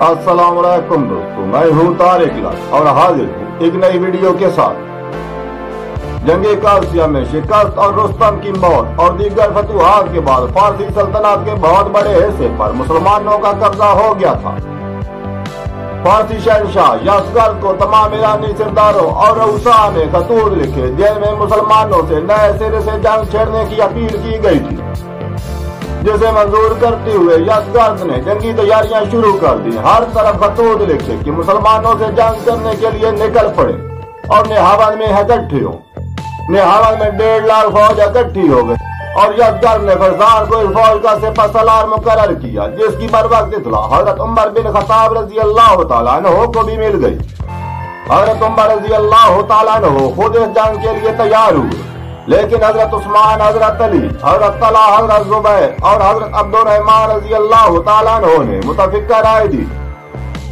अस्सलाम वालेकुम दोस्तों, मैं हूँ तारिक लाल और हाजिर हूँ एक नई वीडियो के साथ। जंगे कासिया में शिकस्त और रुस्तम की मौत और दीगर फतूहात के बाद फारसी सल्तनत के बहुत बड़े हिस्से पर मुसलमानों का कब्जा हो गया था। फारसी शहनशाह यज़गर्द को तमाम ईरानी सरदारों और रऊसा ने खतूत लिखे जिनमें मुसलमानों से नए सिरे से जंग छेड़ने की अपील की गई थी, जिसे मंजूर करते हुए यज़गर्द ने जंगी तैयारियां शुरू कर दी। हर तरफ खतूत लिखे कि मुसलमानों से जंग करने के लिए निकल पड़े और नेहावन में इकट्ठे हो। नेहावन में 1.5 लाख फौज इकट्ठी हो गई और यज़गर्द ने फरसान को इस फौज का सिपहसालार मुकर्रर किया, जिसकी बरवक्त इत्तला हजरत उमर बिन खत्ताब रजी अल्लाह तआला अन्हु को भी मिल गई। हजरत उमर रजी अल्लाह तआला अन्हु खुद इस जंग के लिए तैयार हुए, लेकिन हजरत उस्मान, हजरत अली, हजरत तलहा, हजरत जुबैर और हजरत अब्दुर्रहमान रजी अल्लाह तआला अन्हु ने मुतफिका राय दी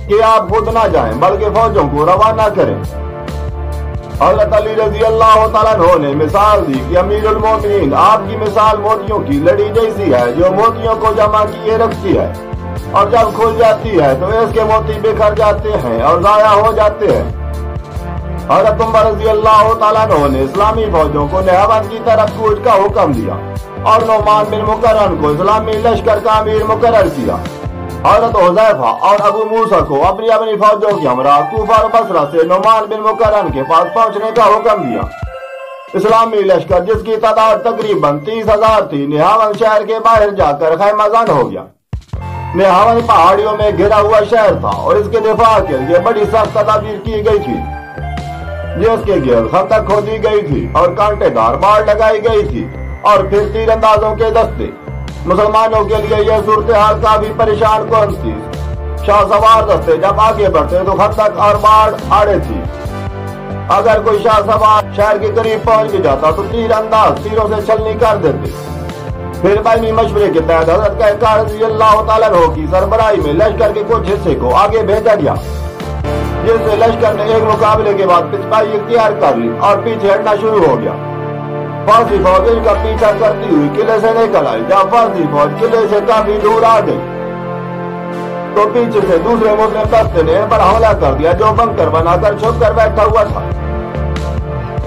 कि आप खुद न जाएं बल्कि फौजों को रवाना करें। हजरत अली रजी अल्लाह तआला अन्हु ने मिसाल दी कि अमीरुल मोमिनीन, आपकी मिसाल मोतियों की लड़ी जैसी है जो मोतियों को जमा किए रखती है और जब खुल जाती है तो इसके मोती बिखर जाते हैं और जाया हो जाते हैं। हजरत उमर रजी अल्लाह तआला अन्हु ने इस्लामी फौजों को नेहावन की तरफ कूच का हुक्म दिया और नोमान बिन मुकर्रर को इस्लामी लश्कर का अमीर मुकर्रर किया। हजरत हुज़ैफा और अबू मूसा को अपनी अपनी फौजों की हमरा कूफा और बसरा से नोमान बिन मुकर्रर के पास पहुंचने का हुक्म दिया। इस्लामी लश्कर, जिसकी तादाद तकरीबन 30,000 थी, नेहावन शहर के बाहर जाकर खैमाजान हो गया। नेहावन पहाड़ियों में घिरा हुआ शहर था और इसके दिफा के लिए बड़ी सख्त तदाबीर की गई थी, जिसके गिर्द खंदक खोदी गई थी और कांटेदार बाड़ लगाई गई थी और फिर तीरंदाजों के दस्ते। मुसलमानों के लिए यह सूरत हाल काफी परेशान कौन थी। शाहसवार दस्ते जब आगे बढ़ते तो खंदक और बाढ़ आड़े थी। अगर कोई शाहसवार शहर के करीब पहुंच भी जाता तो तीरंदाज तीरों से छलनी कर देते। फिर बैनी मशवरे के तहत हजरत कहकार रज़ी अल्लाह तआला अन्हु की सरबराही में लश्कर के कुछ हिस्से को आगे भेजा गया, जिससे लश्कर ने एक मुकाबले के बाद पिछपाई इख्तियार कर ली और पीछे हटना शुरू हो गया। फारसी फौज इनका पीछा करती हुई किले से निकल आई। जब फारसी फौज किले से काफी दूर आ गई तो पीछे से दूसरे मुस्लिम दस्ते ने इन पर हमला कर दिया, जो बंकर बनाकर छुप कर बैठा हुआ था।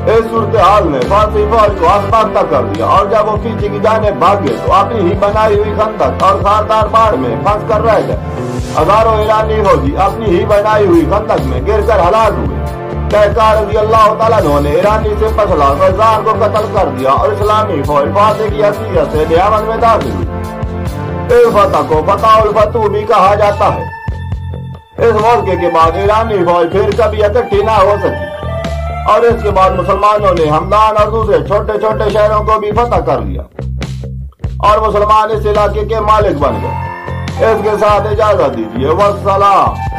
इस सूरत हाल ने फारसी फौज को आसपास कर दिया और जब वो पीछे की जानिब भागे तो अपनी ही बनाई हुई खंदक और खारदार बाढ़ में फंस कर रह गए। हजारों ईरानी फौजी अपनी ही बनाई हुई खंदक में गिर कर हलाक हुए। कहकार रज़ी अल्लाह तआला अन्हु ने ईरानी से पसला फरसान को कत्ल कर दिया और इस्लामी फौज फातह की हैसियत से नेहावन में दाखिल हुई। इस फतह को फतहुल फतूह भी कहा जाता है। इस मौके के बाद ईरानी फौज फिर कभी इकट्ठी न हो सकी और इसके बाद मुसलमानों ने हमदान और दूसरे छोटे छोटे शहरों को भी फतह कर लिया और मुसलमान इस इलाके के मालिक बन गए। इसके साथ इजाजत दीजिए, वस्सलाम।